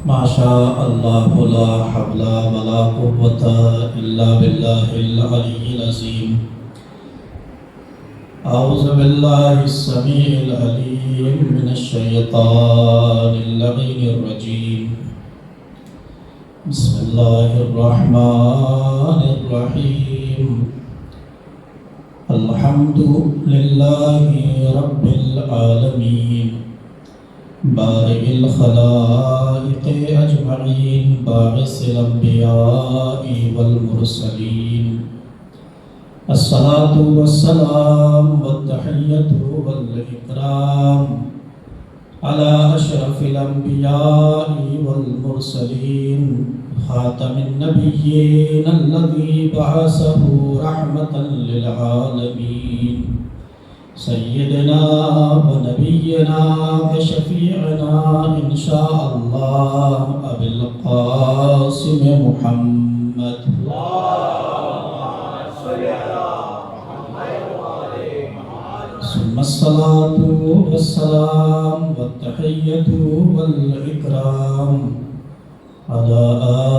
ما شاء الله لا حول ولا قوة إلا بالله العلي العظيم. أعوذ بالله السميع العليم من الشيطان اللعين الرجيم. بسم الله الرحمن الرحيم. الحمد لله رب العالمين بارئ الخلائق أجمعين باعث الأنبياء والمرسلين. الصلاة والسلام والتحية والإكرام على أشرف الأنبياء والمرسلين خاتم النبيين الذي بعثه رحمة للعالمين سيدنا ونبينا وشفيعنا إن شاء الله أبي القاسم محمد. ثم الصلاة والسلام والتحية والإكرام على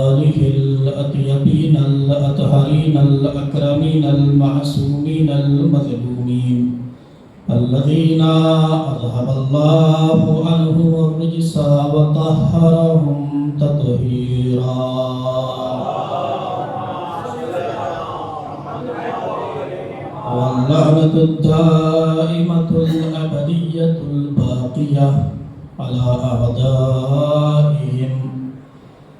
آله الأطيبين الأطهرين الأكرمين المعصومين المظلومين الذين أذهب الله عنهم الرجس وطهرهم تطهيرا. واللعنة الدائمة الأبدية الباقية على أعدائهم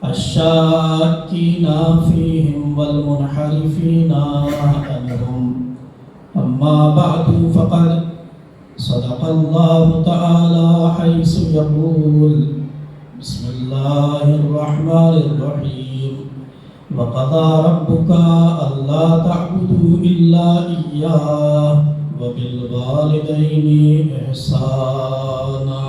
الشاكين فيهم والمنحرفين عنهم. أما بعد فقد صدق الله تعالى حيث يقول بسم الله الرحمن الرحيم وقضى ربك ألا تعبدوا إلا إياه وبالوالدين إحسانا.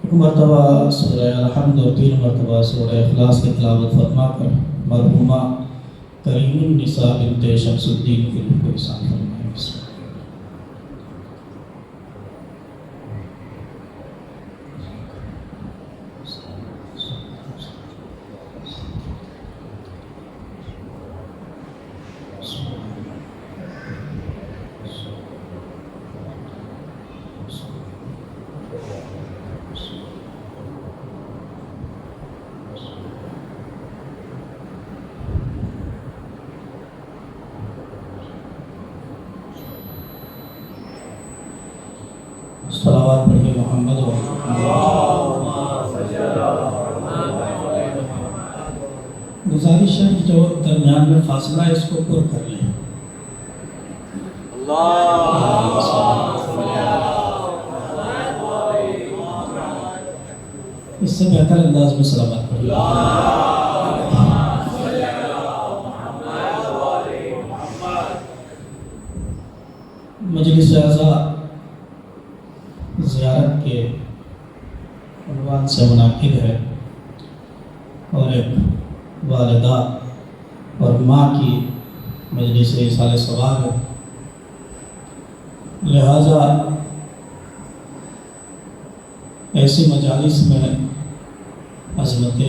ایک مرتبہ سورہ الحمد اور 3 مرتبہ سورہ اخلاص کی تلاوت فرما کر مرحومہ کریم النساء بنت شمس الدین کی روح کو احسان فرمائیں. بسم اللہ. صلوات پڑھیے محمد و گزارش ہے جو درمیان میں فاصلہ ہے اس کو پر کر لیں. اس سے بہتر انداز میں صلوات پڑھیے. مجلس اعزا زیارت کے عنوان سے منعقد ہے اور ایک والدہ اور ماں کی مجلس ایصال ثواب ہے. لہذا ایسی مجالس میں عظمت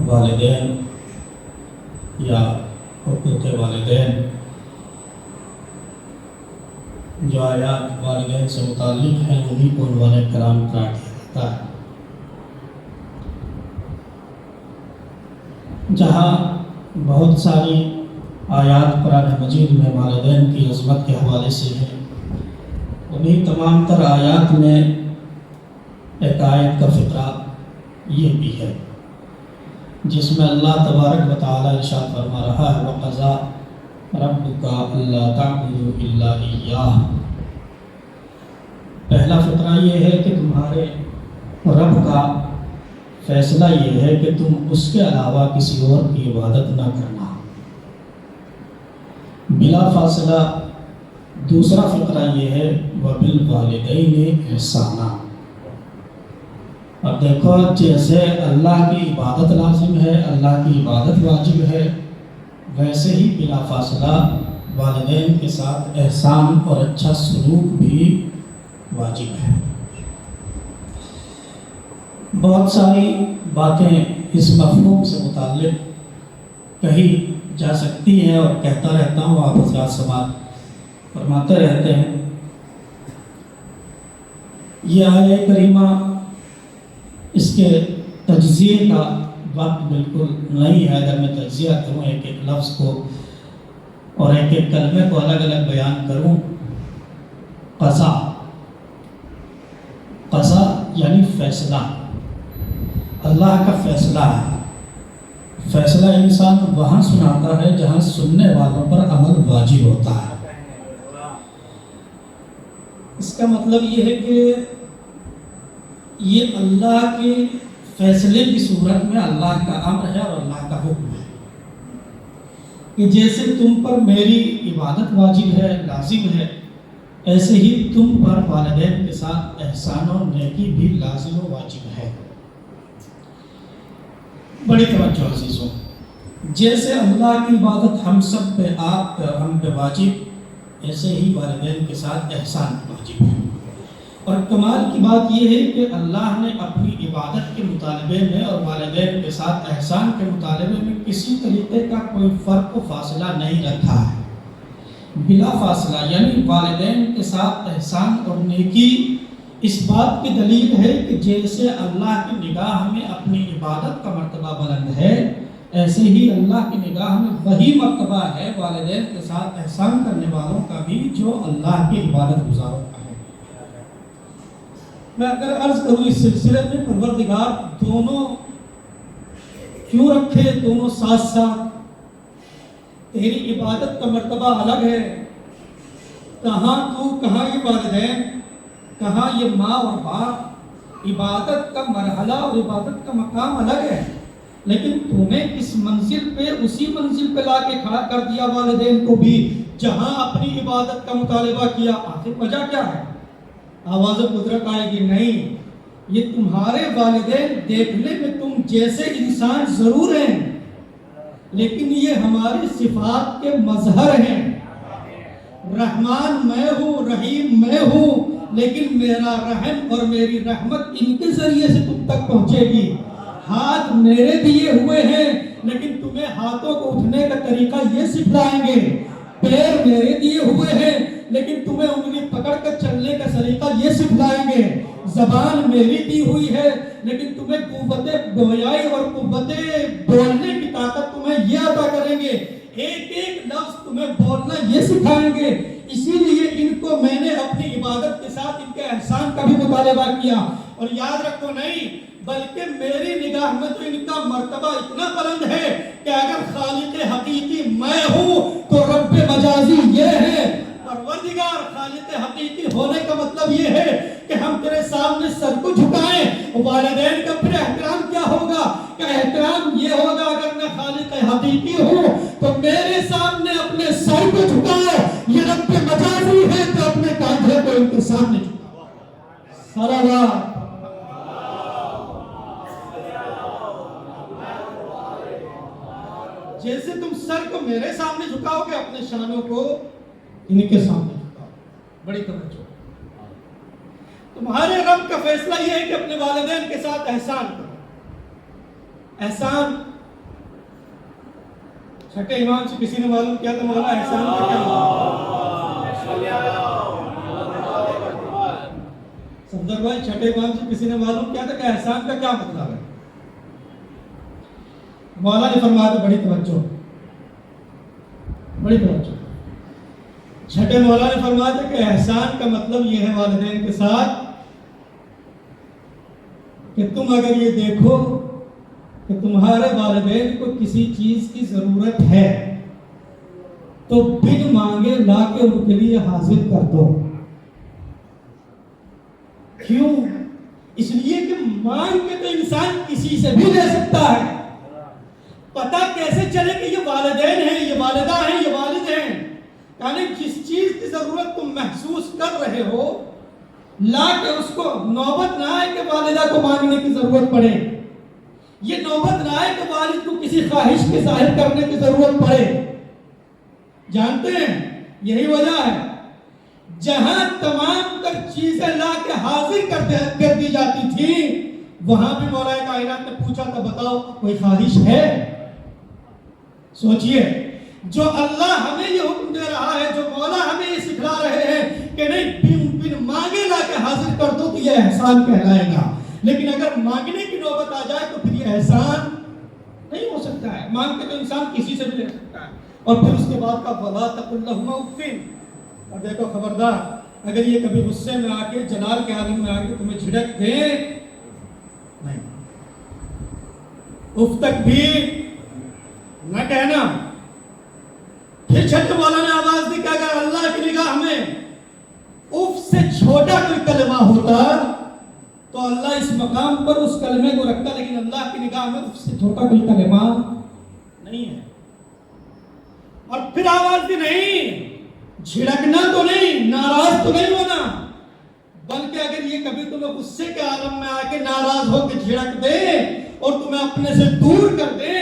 والدین یا حقوق والدین جو آیات والدین سے متعلق ہیں وہی کو عنوان کرام قرار دیا جاتا ہے. جہاں بہت ساری آیات قرآن مجید میں والدین کی عظمت کے حوالے سے ہیں، انہیں تمام تر آیات میں ایک آیت کا فقرہ یہ بھی ہے جس میں اللہ تبارک و تعالی ارشاد فرما رہا ہے وَقَضَىٰ رَبُّكَ أَلَّا تَعْبُدُوا إِلَّا إِيَّاهُ. پہلا فقرہ یہ ہے کہ تمہارے رب کا فیصلہ یہ ہے کہ تم اس کے علاوہ کسی اور کی عبادت نہ کرنا. بلا فاصلہ دوسرا فقرہ یہ ہے وَبِالْوَالِدَيْنِ إِحْسَانًا. اب دیکھو جیسے اللہ کی عبادت لازم ہے، اللہ کی عبادت واجب ہے، ویسے ہی بلا فاصلہ والدین کے ساتھ احسان اور اچھا سلوک بھی واجب ہے۔ بہت ساری باتیں اس مفہوم سے متعلق کہی جا سکتی ہیں اور کہتا رہتا ہوں، آپ حضرات سماعت فرماتے رہتے ہیں۔ یہ آیہ کریمہ اس کے تجزیے کا وقت بالکل نہیں ہے۔ اگر میں تجزیہ کروں ایک ایک لفظ کو اور ایک ایک کلمے کو الگ الگ بیان کروں، قضا، قضا یعنی فیصلہ، اللہ کا فیصلہ ہے۔ فیصلہ انسان وہاں سناتا ہے جہاں سننے والوں پر عمل واجب ہوتا ہے۔ اس کا مطلب یہ ہے کہ یہ اللہ کے فیصلے کی صورت میں اللہ کا امر ہے اور اللہ کا حکم ہے کہ جیسے تم پر میری عبادت واجب ہے، لازم ہے، ایسے ہی تم پر والدین کے ساتھ احسان و نیکی بھی لازم و واجب ہے۔ بڑی توجہ عزیزوں، جیسے اللہ کی عبادت ہم سب پہ، آپ پہ، ہم پہ واجب، ایسے ہی والدین کے ساتھ احسان واجب ہے۔ اور کمال کی بات یہ ہے کہ اللہ نے اپنی عبادت کے مطالبے میں اور والدین کے ساتھ احسان کے مطالبے میں کسی طریقے کا کوئی فرق و فاصلہ نہیں رکھا ہے، بلا فاصلہ، یعنی والدین کے ساتھ احسان اور نیکی اس بات کی دلیل ہے کہ جیسے اللہ کی نگاہ میں اپنی عبادت کا مرتبہ بلند ہے، ایسے ہی اللہ کی نگاہ میں وہی مرتبہ ہے والدین کے ساتھ احسان کرنے والوں کا بھی جو اللہ کی عبادت گزاروں کا ہے۔ میں اگر عرض کروں اس سلسلے میں، پروردگار دونوں کیوں رکھے، دونوں ساتھ ساتھ؟ تیری عبادت کا مرتبہ الگ ہے، کہاں تو، کہاں یہ والدین، کہاں یہ ماں اور باپ، عبادت کا مرحلہ اور عبادت کا مقام الگ ہے، لیکن تمہیں کس منزل پہ، اسی منزل پہ لا کے کھڑا کر دیا والدین کو بھی جہاں اپنی عبادت کا مطالبہ کیا۔ آخر وجہ کیا ہے؟ آواز قدرت آئے گی نہیں، یہ تمہارے والدین دیکھنے میں تم جیسے انسان ضرور ہیں، لیکن یہ ہماری صفات کے مظہر ہیں۔ رحمان میں ہوں، رحیم میں ہوں، لیکن میرا رحم اور میری رحمت ان کے ذریعے سے تم تک پہنچے گی۔ ہاتھ میرے دیے ہوئے ہیں، لیکن تمہیں ہاتھوں کو اٹھنے کا طریقہ یہ سکھلائیں گے۔ پیر میرے دیے ہوئے ہیں، لیکن تمہیں انگلی پکڑ کر چلنے کا طریقہ یہ سکھلائیں گے۔ زبان میری دی ہوئی ہے، لیکن تمہیں قوت گویائی اور قوت بولنے کی طاقت تمہیں یہ عطا کریں گے۔ ایک ایک لفظ تمہیں بولنا یہ سکھائیں گے۔ اسی لیے ان کو میں نے اپنی عبادت کے ساتھ ان کے احسان کا بھی مطالبہ کیا۔ اور یاد رکھو نہیں، بلکہ میری نگاہ میں تو ان کا مرتبہ اتنا بلند ہے کہ اگر خالق حقیقی میں ہوں تو رب مجازی یہ ہے۔ پروردگار خالق حقیقی ہونے کا مطلب یہ ہے کہ ہم تیرے سامنے سر کو جھکائیں۔ والدین کا پھر احترام کیا ہوگا؟ کہ احترام یہ ہوگا اگر میں خالق حقیقی ہوں تو میرے سامنے اپنے سر کو جھکائے۔ یہ رب مجازی ہے تو اپنے کاندھے کو ان کے سامنے جھکاؤ۔ صلوات۔ جیسے تم سر کو میرے سامنے جھکاؤ گے، اپنے شانوں کو ان کے سامنے جھکاؤ۔ بڑی توجہ۔ تمہارے رب کا فیصلہ یہ ہے کہ اپنے والدین کے ساتھ احسان کرو۔ احسان، چھٹے امام سے کسی نے معلوم کیا تو مولا احسان کا کیا مطلب؟ صفدر بھائی، چھٹے امام سے کسی نے معلوم کیا تھا کہ احسان کا کیا مطلب ہے؟ مولا نے فرمایا، بڑی توجہ، بڑی توجہ۔ چھٹے مولا نے فرمایا تھا کہ احسان کا مطلب یہ ہے والدین کے ساتھ کہ تم اگر یہ دیکھو کہ تمہارے والدین کو کسی چیز کی ضرورت ہے تو بن مانگے لا کے ان کے لیے حاضر کر دو۔ کیوں؟ اس لیے کہ مانگ کے تو انسان کسی سے بھی لے سکتا ہے۔ پتہ کیسے چلے کہ یہ والدین ہیں، یہ والدہ ہیں، یہ والد ہیں؟ یعنی جس چیز کی ضرورت تم محسوس کر رہے ہو، لا کے اس کو نوبت نہ آئے کہ والدہ کو مانگنے کی ضرورت پڑے، یہ نوبت نہ آئے کہ والد کو کسی خواہش کے ظاہر کرنے کی ضرورت پڑے، جانتے ہیں یہی وجہ ہے جہاں تمام تر چیزیں لا کے حاضر کر دی جاتی تھی وہاں بھی مولا کائنات نے پوچھا تھا بتاؤ کوئی خواہش ہے؟ سوچئے جو اللہ ہمیں یہ حکم دے رہا ہے، جو مولا ہمیں یہ سکھلا رہے ہیں کہ نہیں بن مانگے لا کے حاضر کر دو تو یہ احسان کہلائے گا، لیکن اگر مانگنے کی نوبت آ جائے تو پھر یہ احسان نہیں ہو سکتا ہے۔ مانگ کے تو انسان کسی سے بھی لے سکتا ہے، اور پھر اس کے بعد کا وَلَا تَقُلْ لَهُمَا اُفٍّ، اور دیکھو خبردار اگر یہ کبھی غصے میں آ کے جلال کے عالم میں آ کے تمہیں جھڑک دے نہیں، اف تک بھی نہ کہنا۔ پھر چھٹے مولا نے آواز دی کہ اگر اللہ کی نگاہ میں اف سے چھوٹا کوئی کلمہ ہوتا تو اللہ اس مقام پر اس کلمے کو رکھتا، لیکن اللہ کی نگاہ میں اف سے چھوٹا کوئی کلمہ نہیں ہے۔ اور پھر آواز دی نہیں، جھڑکنا تو نہیں، ناراض تو نہیں ہونا، بلکہ اگر یہ کبھی تمہیں غصے کے عالم میں آ کے ناراض ہو کے جھڑک دے اور تمہیں اپنے سے دور کر دے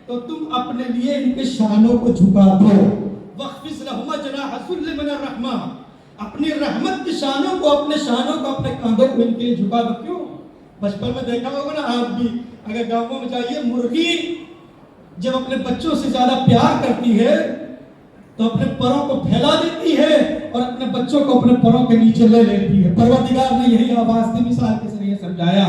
تو تم اپنے لیے ان کے شانوں کو جھکا دو۔ وَخْفِضْ لَهُمَا جَنَاحَ الذُّلِّ مِنَ الرَّحْمَةِ، اپنی رحمت کی شانوں کو، اپنے شانوں کو، اپنے کاندھوں کو ان کے لیے جھکا دو۔ کیوں؟ بچپن میں دیکھا ہوگا نا آپ بھی، اگر گاؤں میں جائیے مرغی جب اپنے بچوں سے زیادہ پیار کرتی ہے تو اپنے پروں کو پھیلا دیتی ہے اور اپنے بچوں کو اپنے پروں کے نیچے لے لیتی ہے۔ پروردگار نے یہی آواز دی، مثال کے ذریعے سمجھایا،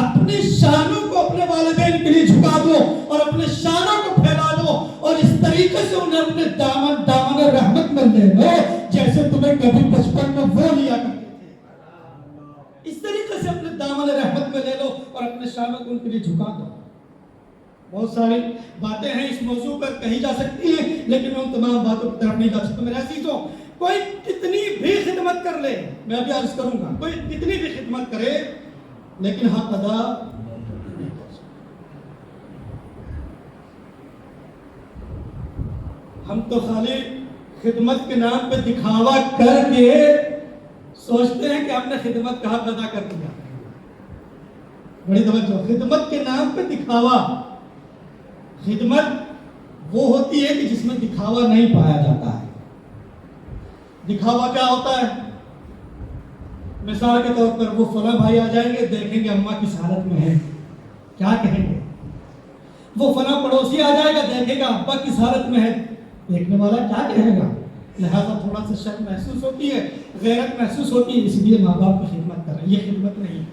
اپنے شانوں کو اپنے والدین کے لیے جھکا دو اور اپنے شانوں کو پھیلا دو اور اس طریقے سے انہیں اپنے دامن رحمت میں لے لو جیسے تمہیں کبھی بچپن میں وہ لیا کرتے تھے۔ اس طریقے سے اپنے دامن رحمت میں لے لو اور اپنے شانوں کو ان کے لیے جھکا دو۔ بہت ساری باتیں ہیں اس موضوع پر کہی جا سکتی ہیں، لیکن میں ان تمام باتوں کی طرف نہیں جا سکتا۔ میرے عزیزوں، کوئی کتنی بھی خدمت کر لے، میں ابھی عرض کروں گا، کوئی کتنی بھی خدمت کرے لیکن حق ادا نہیں کر سکتا۔ ہم تو خالی خدمت کے نام پہ دکھاوا کر کے سوچتے ہیں کہ ہم نے خدمت کا حق ادا کر دیا۔ بڑی توجہ، خدمت کے نام پہ دکھاوا، خدمت وہ ہوتی ہے کہ جس میں دکھاوا نہیں پایا جاتا ہے۔ دکھاوا کیا ہوتا ہے؟ مثال کے طور پر وہ فلاں بھائی آ جائیں گے، دیکھیں گے اماں کس حالت میں ہے، کیا کہیں گے؟ وہ فلاں پڑوسی آ جائے گا، دیکھے گا ابا کس حالت میں ہے، دیکھنے والا کیا کہے گا؟ لہذا تھوڑا سا شک محسوس ہوتی ہے، غیرت محسوس ہوتی ہے، اس لیے ماں باپ کی خدمت کر رہے ہیں۔ یہ خدمت نہیں۔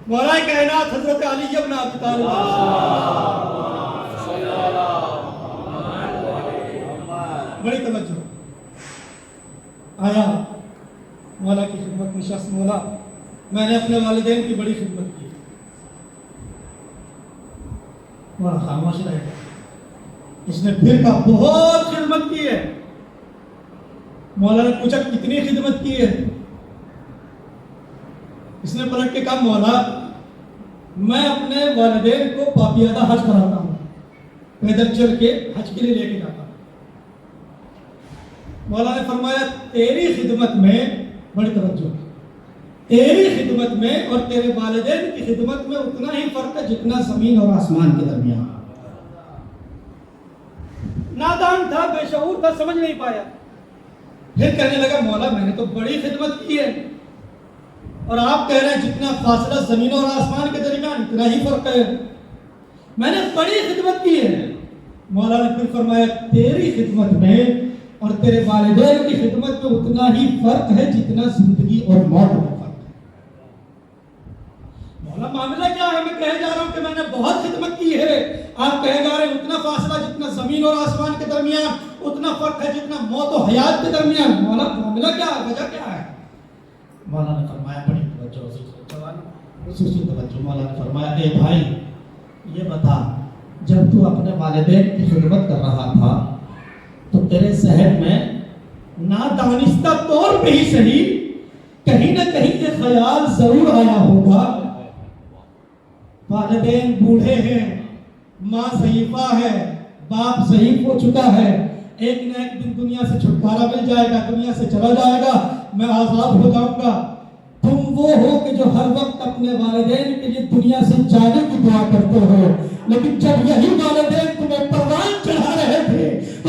مولا کائنات حضرت علی ابن ابی طالب بڑی توجہ، آیا مولا کی خدمت میں شخص، مولا میں نے اپنے والدین کی بڑی خدمت کی۔ مولا خاموش رہ گیا۔ اس نے پھر کہا بہت خدمت کی ہے۔ مولا نے پوچھا کتنی خدمت کی ہے؟ اس نے پلٹ کے کہا مولا میں اپنے والدین کو پاپیادہ حج کراتا ہوں، پیدل چل کے حج کے لیے لے کے جاتا ہوں۔ مولا نے فرمایا تیری خدمت میں، بڑی توجہ، تیری خدمت میں اور تیرے والدین کی خدمت میں اتنا ہی فرق ہے جتنا زمین اور آسمان کے درمیان۔ نادان تھا، بے شعور تھا، سمجھ نہیں پایا۔ پھر کہنے لگا مولا میں نے تو بڑی خدمت کی ہے اور آپ کہہ رہے ہیں جتنا فاصلہ زمین اور آسمان کے درمیان اتنا ہی فرق ہے، میں نے بڑی خدمت کی ہے۔ مولا نے پھر فرمایا تیری خدمت میں اور تیرے والدین کی خدمت میں اتنا ہی فرق ہے جتنا زندگی اور موت میں فرق ہے۔ مولا معاملہ کیا ہے؟ میں کہے جا رہا ہوں کہ میں نے بہت خدمت کی ہے، آپ کہے جا رہے ہیں اتنا فاصلہ جتنا زمین اور آسمان کے درمیان اتنا فرق ہے جتنا موت و حیات کے درمیان۔ مولا معاملہ کیا ہے؟ وجہ کیا ہے؟ مولا نے فرمایا بڑی خصوصی توجہ، مولا نے فرمایا اے بھائی یہ بتا، جب تو اپنے والدین کی خدمت کر رہا تھا تو تیرے ذہن میں نادانستہ طور پہ ہی صحیح کہیں نہ کہیں یہ خیال ضرور آیا ہوگا والدین بوڑھے ہیں، ماں ضعیفہ ہے، باپ ضعیف ہو چکا ہے، ایک نہ ایک دن دنیا سے چھٹکارا مل جائے گا، دنیا سے چلا جائے گا، میں آزاد ہو جاؤں گا۔ تم وہ ہو کہ جو ہر وقت اپنے والدین کے لیے دنیا سے جانے کی دعا کرتے ہو، لیکن جب یہی والدین تمہیں پروان چڑھا رہے تھے تو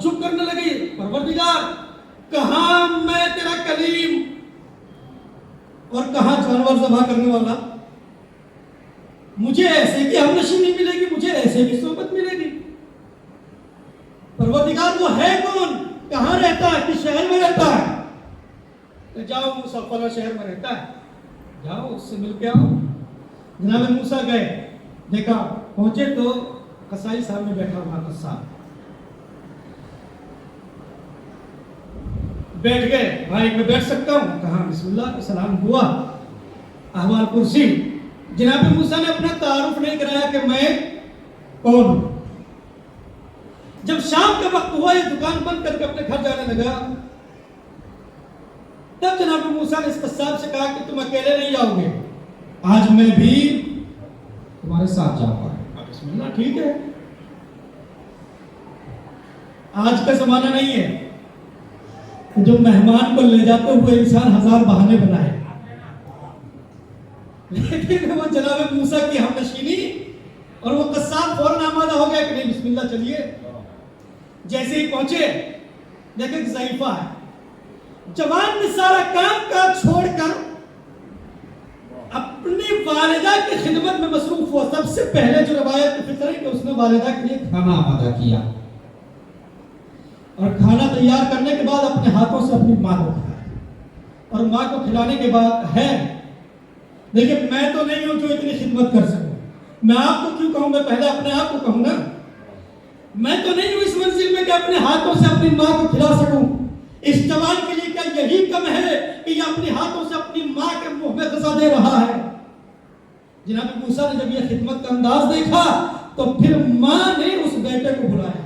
تعجب کرنے لگی، پروردگار کہاں میں تیرا کلیم اور کہاں جانور ذبح کرنے والا؟ مجھے ایسے کی ہم نشینی ملے گی، مجھے ایسے کی صحبت ملے گی؟ پروردگار وہ ہے کون؟ کہاں رہتا ہے؟ کس شہر میں رہتا ہے؟ تو جاؤ موسیٰ فلاں شہر میں رہتا ہے، جاؤ اس سے مل کے آؤ۔ جناب موسیٰ گئے، دیکھا، پہنچے تو قصائی سامنے بیٹھا ہوا قصاب، بیٹھ گئے، بھائی میں بیٹھ سکتا ہوں؟ کہا بسم اللہ، کا سلام ہوا، احوال پرسی۔ جناب موسیٰ نے اپنا تعارف نہیں کرایا کہ میں کون ہوں۔ جب شام کا وقت ہوا، یہ دکان بند کر کے اپنے گھر جانے لگا، تب جناب موسیٰ نے اس قصاب سے کہا کہ تم اکیلے نہیں جاؤ گے، آج میں بھی تمہارے ساتھ جاؤں گا۔ بسم اللہ، ٹھیک ہے۔ آج کا زمانہ نہیں ہے جو مہمان کو لے جاتے ہوئے انسان ہزار بہانے بنائے، لیکن وہ جناب موسیٰ کی ہم نشینی اور وہ قصاب فوراً آمادہ ہو گیا کہ نہیں بسم اللہ چلیے۔ جیسے ہی پہنچے، دیکھیں ضعیفہ ہے، جوان نے سارا کام کاج چھوڑ کر اپنی والدہ کی خدمت میں مصروف ہوا۔ سب سے پہلے جو روایت کی فکر ہے کہ اس نے والدہ کے لیے کھانا آمادہ کیا، اور کھانا تیار کرنے کے بعد اپنے ہاتھوں سے اپنی ماں کو کھلایا، اور ماں کو کھلانے کے بعد ہے لیکن میں تو نہیں ہوں جو اتنی خدمت کر سکوں، میں آپ کو کیوں کہوں، میں پہلے اپنے آپ کو کہوں نا، میں تو نہیں ہوں اس منزل میں کہ اپنے ہاتھوں سے اپنی ماں کو کھلا سکوں۔ اس جوان کے لیے کیا یہی کم ہے کہ یہ اپنے ہاتھوں سے اپنی ماں کے منہ میں غذا دے رہا ہے؟ جناب موسیٰ نے جب یہ خدمت کا انداز دیکھا تو پھر ماں نے اس بیٹے کو بلایا،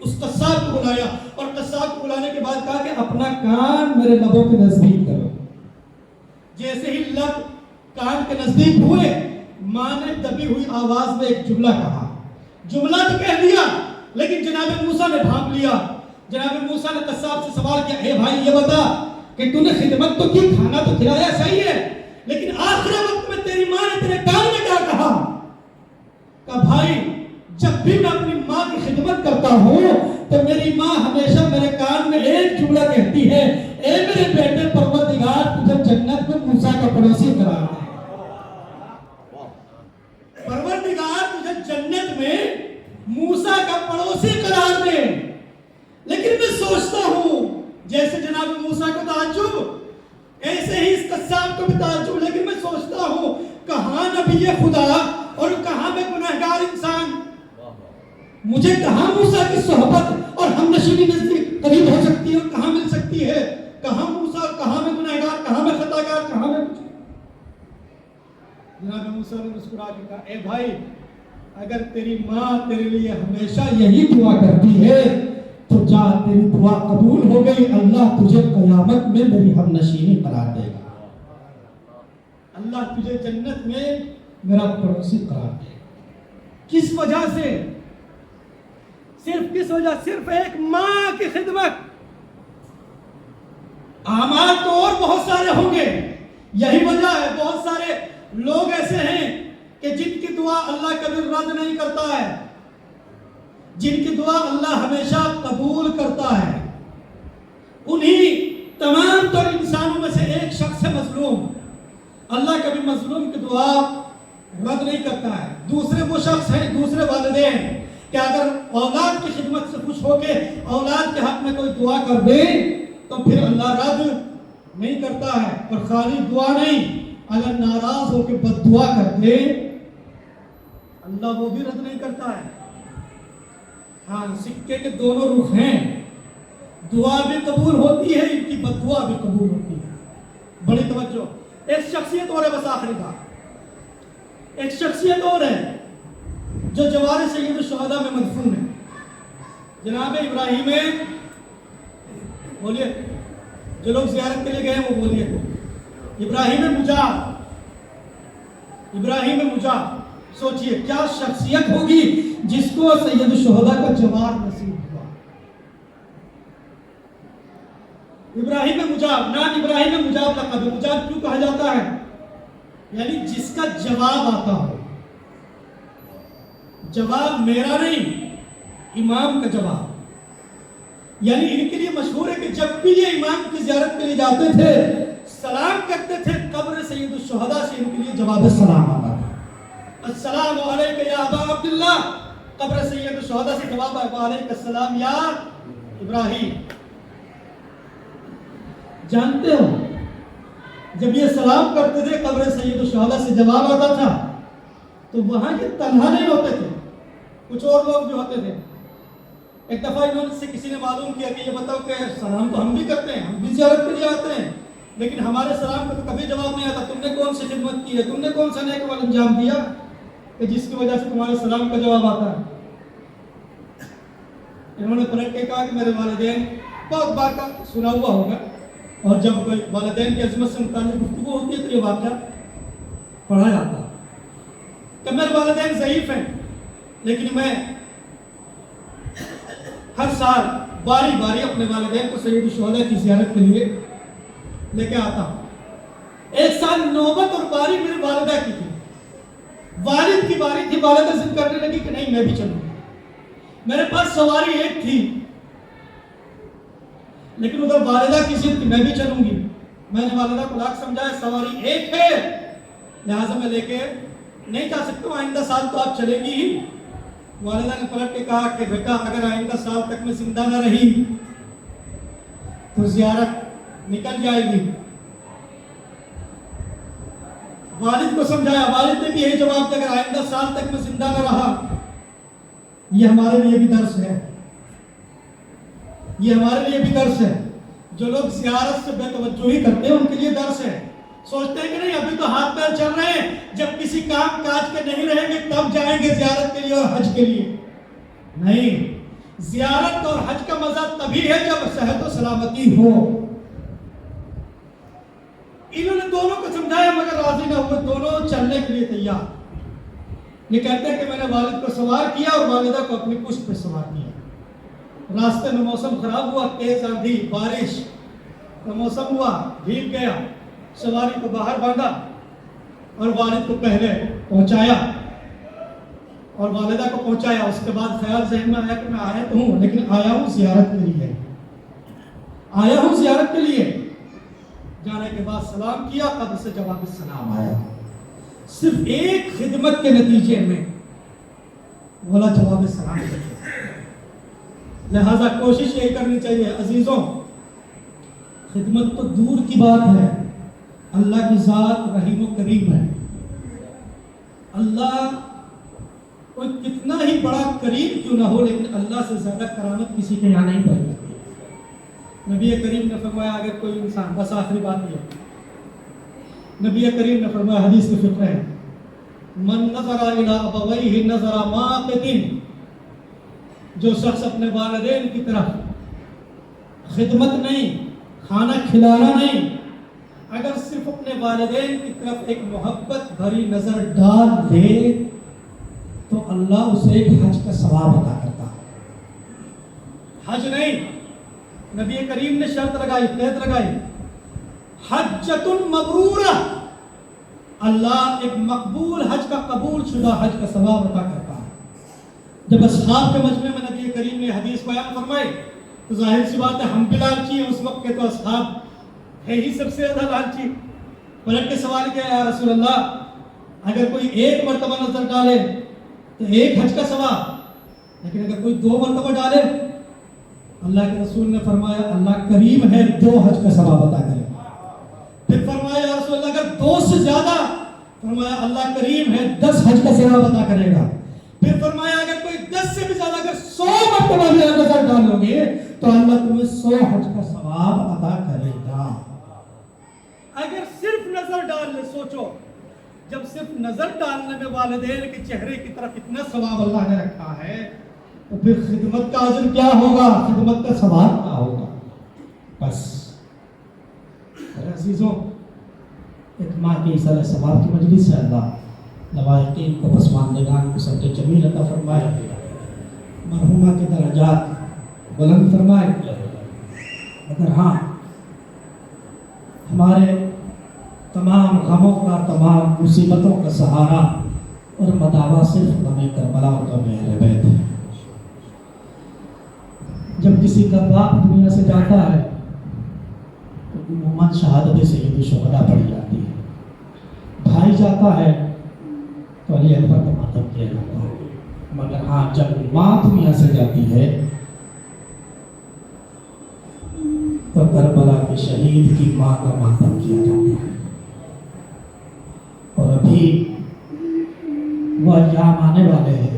اس قصاب کو بلایا، اور قصاب کو بلانے کے بعد کہا کہ اپنا کان میرے لبوں کے نزدیک کرو۔ جیسے ہی لب کان کے نزدیک ہوئے، ماں نے دبی ہوئی آواز میں ایک جملہ کہا، جملہ تو کہہ دیا لیکن جناب موسیٰ نے ڈھانپ لیا۔ جناب موسیٰ نے قصاب سے سوال کیا، اے بھائی یہ بتا کہ تو نے خدمت تو کی، کھانا تو کھلایا، صحیح ہے، لیکن آخر وقت میں تیری ماں نے تیرے کان میں کیا کہا؟ کہا بھائی جب بھی میں اپنی ماں کی خدمت کرتا ہوں تو میری ماں ہمیشہ میرے کان میں ایک جملہ کہتی ہے، اے میرے بیٹے پروردگار تجھے جنت میں موسیٰ کا پڑوسی قرار دے۔ پروردگار تجھے جنت میں موسیٰ کا پڑوسی قرار دے۔ لیکن میں سوچتا ہوں جیسے جناب موسیٰ کو تعجب، ایسے ہی اس قصاب کو بھی تعجب، لیکن میں سوچتا ہوں کہاں نبی خدا اور کہاں میں گناہگار انسان، مجھے کہاں موسیٰ کی صحبت اور ہم نشینی نزدیک قریب ہو سکتی ہے اور کہاں مل سکتی ہے؟ کہاں موسیٰ، کہاں میں گناہگار، کہاں میں خطاکار، کہاں میں کچھ۔ جناب موسیٰ نے مسکرا کے کہا، اے بھائی اگر تیری ماں تیرے لیے ہمیشہ یہی دعا کرتی ہے تو جا، تیری دعا قبول ہو گئی، اللہ تجھے قیامت میں میری ہم نشینی قرار دے گا، اللہ تجھے جنت میں میرا پڑوسی قرار دے گا۔ کس وجہ سے؟ صرف کس وجہ؟ صرف ایک ماں کی خدمت۔ اعمال تو اور بہت سارے ہوں گے، یہی وجہ ہے بہت سارے لوگ ایسے ہیں کہ جن کی دعا اللہ کبھی رد نہیں کرتا ہے، جن کی دعا اللہ ہمیشہ قبول کرتا ہے۔ انہی تمام تر انسانوں میں سے ایک شخص ہے مظلوم، اللہ کبھی مظلوم کی دعا رد نہیں کرتا ہے۔ دوسرے وہ شخص ہیں، دوسرے والدین کہ اگر اولاد کی خدمت سے خوش ہو کے اولاد کے حق میں کوئی دعا کر دے تو پھر اللہ رد نہیں کرتا ہے، اور خالی دعا نہیں، اگر ناراض ہو کے بد دعا کر دے اللہ وہ بھی رد نہیں کرتا ہے۔ ہاں، سکے کے دونوں رخ ہیں، دعا بھی قبول ہوتی ہے، ان کی بد دعا بھی قبول ہوتی ہے۔ بڑی توجہ، ایک شخصیت اور ہے، بس آخری بات، ایک شخصیت اور ہے جو جوار سید الشہداء میں مدفون ہے، جناب ابراہیم، بولیے جو لوگ زیارت کے لیے گئے ہیں وہ بولیے، ابراہیم مجاب، ابراہیم مجاب۔ سوچئے کیا شخصیت ہوگی جس کو سید الشہداء کا جوار نصیب ہوا۔ ابراہیم مجاب، نام ابراہیم مجاب لقب، مجاب کیوں کہا جاتا ہے؟ یعنی جس کا جواب آتا ہو، جواب میرا نہیں، امام کا جواب۔ یعنی ان کے لیے مشہور ہے کہ جب بھی یہ امام کی زیارت کے لیے جاتے تھے سلام کرتے تھے، قبر سید الشہداء سے ان کے لیے جواب سلام آتا تھا، السلام علیکم یا ابا عبداللہ، قبر سید الشہداء سے جواب ہے وعلیکم السلام یا ابراہیم۔ جانتے ہو جب یہ سلام کرتے تھے قبر سید الشہداء سے جواب آتا تھا تو وہاں یہ تنہا نہیں ہوتے تھے، کچھ اور لوگ بھی ہوتے تھے۔ ایک دفعہ انہوں سے کسی نے معلوم کیا کہ یہ بتاؤ کہ سلام تو ہم بھی کرتے ہیں، ہم بھی زیارت کے لیے آتے ہیں، لیکن ہمارے سلام کو تو کبھی جواب نہیں آتا، تم نے کون سی خدمت کی ہے، تم نے کون سا نیک عمل انجام دیا کہ جس کی وجہ سے تمہارے سلام کا جواب آتا ہے؟ انہوں نے پلٹ کے کہا کہ میرے والدین، بہت بار کا سنا ہوا ہوگا، اور جب کوئی والدین کی عظمت سے متعلق گفتگو ہوتی ہے تو یہ واقعہ پڑھا جاتا ہے کہ میرے والدین ضعیف ہیں، لیکن میں ہر سال باری باری اپنے والدین کو سید الشہداء کی زیارت کے لیے لے کے آتا ہوں۔ ایک سال نوبت اور باری میرے والدہ کی تھی، والد کی باری تھی، والدہ ضد کرنے لگی کہ نہیں میں بھی چلوں، میرے پاس سواری ایک تھی لیکن ادھر والدہ کی ضد کہ میں بھی چلوں گی، میں نے والدہ کو لاکھ سمجھایا سواری ایک ہے لہٰذا میں لے کے نہیں جا سکتا ہوں، آئندہ سال تو آپ چلیں گی ہی۔ والدہ نے پلٹ کے کہا کہ بیٹا اگر آئندہ سال تک میں زندہ نہ رہی تو زیارت نکل جائے گی۔ والد کو سمجھایا، والد نے بھی یہی جواب دیا اگر آئندہ سال تک میں زندہ نہ رہا، یہ ہمارے لیے بھی درس ہے، یہ ہمارے لیے بھی درس ہے، جو لوگ زیارت سے بے توجہی کرتے ہیں ان کے لیے درس ہے، سوچتے ہیں کہ نہیں ابھی تو ہاتھ پیر چل رہے ہیں، جب کسی کام کاج کے نہیں رہیں گے تب جائیں گے زیارت کے لیے اور حج کے لیے۔ نہیں، زیارت اور حج کا مزہ تبھی ہے جب صحت و سلامتی ہو۔ انہوں نے دونوں کو سمجھایا مگر راضی نہ ہوئے، دونوں چلنے کے لیے تیار۔ یہ کہتے ہیں کہ میں نے والد کو سوار کیا اور والدہ کو اپنی پشت پہ سوار کیا۔ راستے میں موسم خراب ہوا، تیز آندھی بارش کا موسم ہوا، بھیگ گیا، سواری کو باہر باندھا اور والد کو پہلے پہنچایا اور والدہ کو پہنچایا۔ اس کے بعد خیال ذہن میں آیا کہ میں آیا تو ہوں لیکن آیا ہوں زیارت کے لیے، آیا ہوں زیارت کے لیے۔ جانے کے بعد سلام کیا، قبر سے جواب السلام آیا، صرف ایک خدمت کے نتیجے میں بولا جواب السلام۔ لہذا کوشش یہی کرنی چاہیے عزیزوں، خدمت تو دور کی بات ہے، اللہ کی ذات رحیم و کریم ہے۔ اللہ کوئی کتنا ہی بڑا کریم کیوں نہ ہو لیکن اللہ سے زیادہ کرامت کسی کے یہاں نہیں پائی جاتی۔ نبی کریم نے فرمایا اگر کوئی انسان، بس آخری بات یہ، نبی کریم نے فرمایا حدیث کی فکر ہے، من نظر الی ابویہ نظر ماقت، جو شخص اپنے والدین کی طرف خدمت نہیں، کھانا کھلانا نہیں، اگر صرف اپنے والدین کی طرف ایک محبت بھری نظر ڈال دے تو اللہ اسے ایک حج کا ثواب عطا کرتا ہے۔ حج نہیں، نبی کریم نے شرط لگائی، قید لگائی، حجۃ مبرورہ، اللہ ایک مقبول حج کا، قبول شدہ حج کا ثواب عطا کرتا ہے۔ جب اصحاب کے مجمع میں نبی کریم نے حدیث بیان فرمائی تو ظاہر سی بات ہے ہم بھی لالچی ہیں، اس وقت کے تو اصحاب ہے ہی سب سے زیادہ لالچی۔ پلٹ کے سوال کیا یا رسول اللہ اگر کوئی ایک مرتبہ نظر ڈالے تو ایک حج کا ثواب، لیکن اگر کوئی 2 مرتبہ ڈالے، اللہ کے رسول نے فرمایا اللہ کریم ہے 2 حج کا ثواب عطا کرے۔ پھر فرمایا یا رسول اللہ اگر 2 سے زیادہ، فرمایا اللہ کریم ہے 10 حج کا ثواب عطا کرے گا۔ پھر فرمایا اگر کوئی 10 سے بھی زیادہ، اگر 100 مرتبہ بھی نظر ڈالو گے تو اللہ تمہیں 100 حج کا ثواب عطا کرے گا۔ اگر صرف نظر ڈال لے، سوچو جب صرف نظر ڈالنے میں والدین کے چہرے کی طرف اتنا ثواب اللہ نے رکھا ہے تو پھر خدمت کا اجر کیا ہوگا، خدمت کا ثواب کیا ہوگا۔ بس عزیزوں، ایک ماہ کی سال ثواب کی مجلس ہے، اللہ لوائقین کو، پسماندگان کو سب جمیل عطا فرمائے، مرحومہ کے درجات بلند فرمائے۔ مگر ہاں، ہمارے تمام غموں کا، تمام مصیبتوں کا سہارا اور مداوا صرف غم کربلا اور غم اہل بیت ہے۔ جب کسی کا باپ دنیا سے جاتا ہے تو عموماً شہادت سید الشہداء پڑھی جاتی ہے، بھائی جاتا ہے تو علی اکبر کا ماتم کیا جاتا ہے، مگر ہاں جب ماں دنیا سے جاتی ہے تو کربلا کے شہید کی ماں کا ماتم کیا جاتا ہے۔ اور ابھی وہ ایام آنے والے ہیں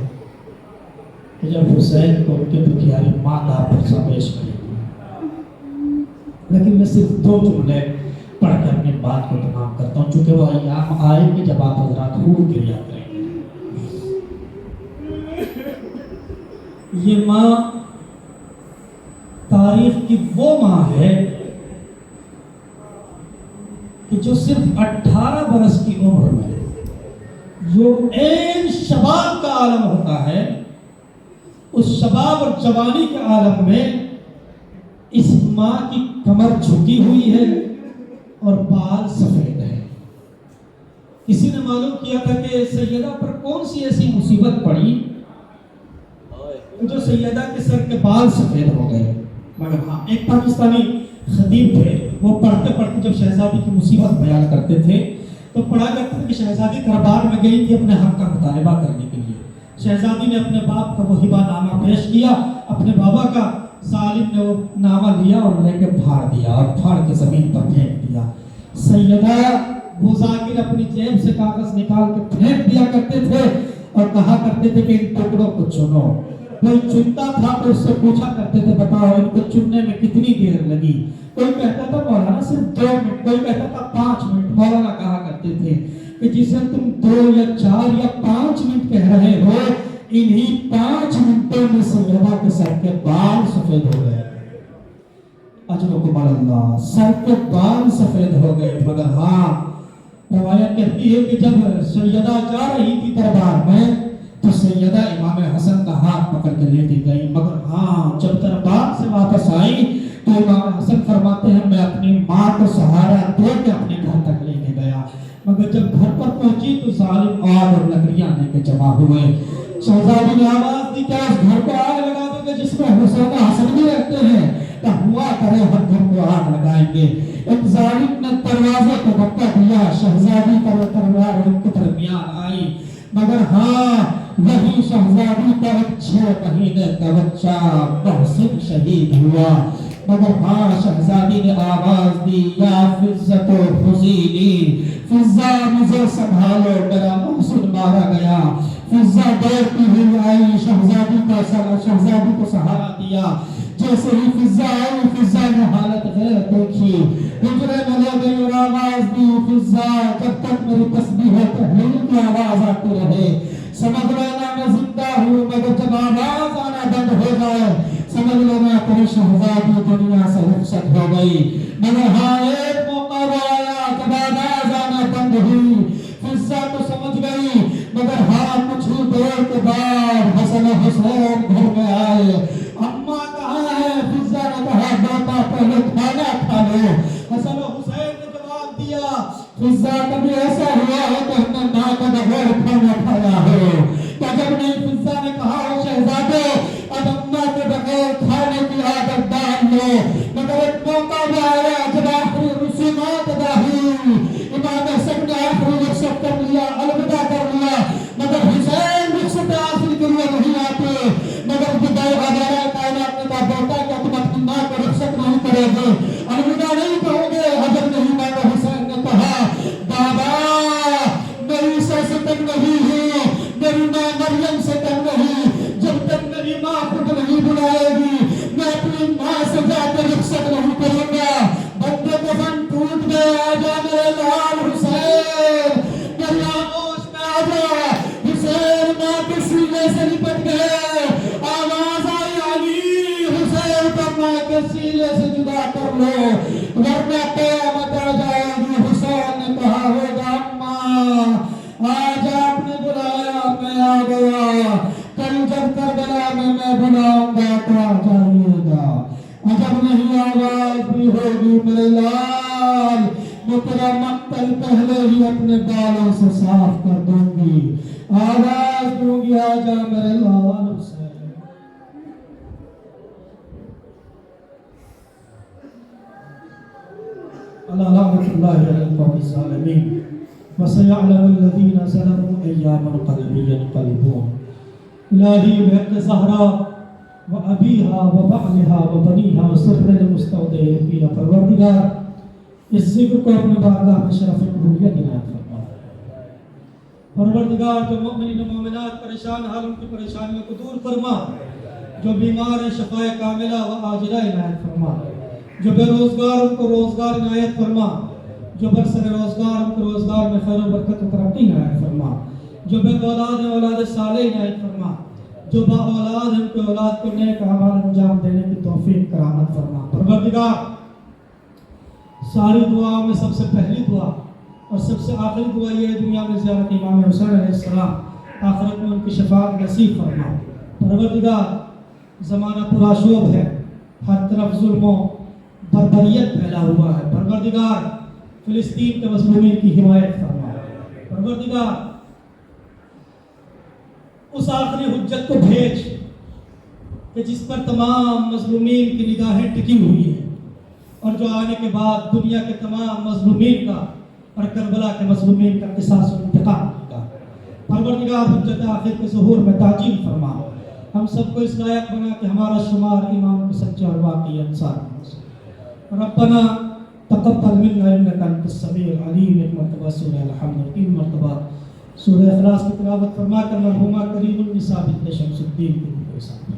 کہ جب حسین کو ان کے دکھیاری ماں کا پرچہ پیش کرے گی، لیکن میں صرف 2 جملے پڑھ کے اپنی بات کو تمام کرتا ہوں، چونکہ وہ ایام آئے کہ جب آپ حضرات خون گریا کریں گے۔ یہ ماں تاریخ کی وہ ماں ہے کہ جو صرف 18 برس کی عمر میں جو عین شباب کا عالم ہوتا ہے، اس شباب اور جوانی کے عالم میں اس ماں کی کمر جھکی ہوئی ہے اور بال سفید ہے۔ کسی نے معلوم کیا تھا کہ سیدہ پر کون سی ایسی مصیبت پڑی جو سیدہ کے سر کے بال سفید ہو گئے، مگر ہاں ایک پاکستانی خطیب تھے، وہ پڑھتے پڑھتے جب شہزادی کی مصیبت بیان کرتے تھے تو پڑھا کرتے تھے کہ شہزادی دربار میں گئی تھی اپنے حق کا مطالبہ کرنے کے لیے۔ شہزادی نے اپنے باپ کا وہ ہبہ نامہ پیش کیا، اپنے بابا کا، ظالم نے وہ نامہ لیا اور لے کے پھاڑ دیا اور پھاڑ کے زمین پر پھینک دیا۔ سیدہ وہ ذاکر اپنی جیب سے کاغذ نکال کے پھینک دیا کرتے تھے اور کہا کرتے تھے کہ ان ٹکڑوں کو چنو۔ کوئی چنتا تھا تو اس سے پوچھا کرتے تھے بتاؤ ان کو چننے میں کتنی دیر لگی؟ کوئی کہتا تھا مولانا صرف 2 منٹ، کوئی کہتا تھا 5 منٹ۔ مولانا کہا کرتے تھے کہ جسے تم 2 یا 4 یا 5 منٹ کہہ رہے ہو، انہی 5 منٹوں میں سیدہ کے سر کے بال سفید ہو گئے۔ اجرکم اللہ، سر کے بال سفید ہو گئے۔ مگر ہاں روایت کہتی ہے کہ جب سیدہ جا رہی تھی دربار میں تو سیدہ امام حسن کا ہاتھ پکڑ کے لے کے گئی، مگر ہاں جب دربار سے واپس آئی تو امام حسن فرماتے ہیں میں اپنی ماں کو سہارا دے کے اپنے گھر تک لے کے گیا، مگر جب گھر پر پہنچی تو ظالم آگ اور لکڑیاں لے کے جمع ہوئے۔ شہزادی نے آواز دی کیا اس گھر کو آگ لگا دو گے جس میں حسین حسن بھی رہتے ہیں؟ کہ ہوا کرے ہر گھر کو آگ لگائیں گے۔ ایک ظالم نے دروازے کو دھکا دیا، شہزادی کا تلوار ان کے درمیان آئی، مگر ہاں وہی شہزادی کا 6 مہینے کا بچہ محسن شہید ہوا۔ مگر ہاں شہزادی نے آواز دی یا فضت و حسینی، فضا مجھے سنبھالو میرا محسن مارا گیا۔ فضا دوڑتی ہوئی آئی، شہزادی کو سہارا دیا۔ جیسے ہی فضا آئی فضا نے حالت غیر دیکھی، حجرے میں لے گئی اور آواز دی فضا جب تک میری تسبیح و تحلیل کی آواز آتی رہے سمجھ لینا میں زندہ ہوں، مگر جب آواز آنا بند ہو جائے سمجھ لینا تیری شہزادی دنیا سے رخصت ہو گئی۔ مگر ہاں ایک موقع وہ آیا جب آواز آنا بند ہوئی، فضا تو سمجھ گئی، مگر ہاں کچھ ہی دیر کے بعد حسن و حسین گھر میں آئے۔ اماں کہاں ہے؟ فضا نے کہا بیٹا پہلے کھانا کھا لو۔ حسن و حسین نے جواب دیا فضا کبھی ایسا ہوا ہے کہ ہم نے ماں کا بغیر کھانا کھایا ہو؟ کیا جب نہیں؟ فضا نے کہا شہزادے اب اماں کے بغیر کھانے کی عادت ڈال لو۔ مگر ایک موقع بھی آیا جب آخری رسومات ادا ہوئی، امام حسن نے آخری رخصت کر لیا، الوداع کر لیا، مگر حسین رخصت آخری کے لیے نہیں آتے۔ مگر خدای وغیرہ کائنات نے کہا بیٹا کیا تم اپنی ماں کو رخصت نہیں کرو گے، الوداع نہیں کہو گے؟ عجب نہیں۔ امام حسین نے کہا بابا میری سر سے تک نہیں ہے، میری ماں مریم سے تک نہیں، جب تک میری ماں خود نہیں بلائے گی میں اپنی ماں سے جا کے رخصت نہیں کروں گا۔ بندے کفن ٹوٹ گئے، آجا میرے لال حسین، میری آغوش میں آجا۔ حسین ماں کے سینے سے لپٹ گئے، آواز آئی علی حسین کا ماں کے سینے سے جدا کر لو ورنہ قیامت آ جائے گی۔ حسین نے کہا ہوگا اماں آج آپ نے بلایا میں آ گیا، کل جب کربلا میں بلاؤں گا تو آ جائیے گا۔ عجب نہیں آواز بھی ہوگی میرے لال، میں تیرا مقتل پہلے ہی اپنے بالوں سے صاف کر دوں گی، آواز دوں گی آجا میرے لال حسین۔ ألا لعنة الله على القوم الظالمين وسيعلم الذين ظلموا أيّ منقلب ينقلبون. إلهي بحق زهرا وأبيها وبعلها وبنيها وسر المستودعين فيها پروردگار اس ذکر کو اپنے بارگاہ میں شرف قبولیت عنایت فرما. پروردگار جو مؤمنین و مومنات پریشان حال ان کی پریشانیوں کو دور فرما، جو بیمار ہیں شفاء کاملہ و عاجلہ عنایت فرما، جو بے روزگار ان کو روزگار عنایت فرما، جو برسر روزگار ان کو روزگار میں خیر و برکت و ترقی عنایت فرما، جو بے اولاد ہیں اولاد صالح عنایت فرما، جو با اولاد ہیں ان کو اولاد کو نیک اعمال انجام دینے کی توفیق کرامت فرما. پروردگار ساری دعاؤں میں سب سے پہلی دعا اور سب سے آخری دعا یہ ہے دنیا میں زیارت امام حسین علیہ السلام، آخرت میں ان کی شفاعت نصیب فرما. پروردگار زمانہ پرآشوب ہے، ہر طرف ظلم و بربریت پھیلا ہوا ہے. پروردگار فلسطین کے مظلومین کی حمایت فرما. پروردگار اس آخری حجت کو بھیج کہ جس پر تمام مظلومین کی نگاہیں ٹکی ہوئی ہیں اور جو آنے کے بعد دنیا کے تمام مظلومین کا اور کربلا کے مظلومین کا قصاص و انتقام ہوگا. پروردگار حجت آخر کے ظہور میں تعجیل فرما. ہم سب کو اس لائق بنا کہ ہمارا شمار ایمان کے سچے اور واقعی انصار ہو. ربنا تقبل منا انک انت السمیع العلیم. ایک مرتبہ سورہ الحمد، 3 مرتبہ سورہ اخلاص کی تلاوت فرما کر مرحومہ کریم النساء بنت شمس الدین کی ساتھ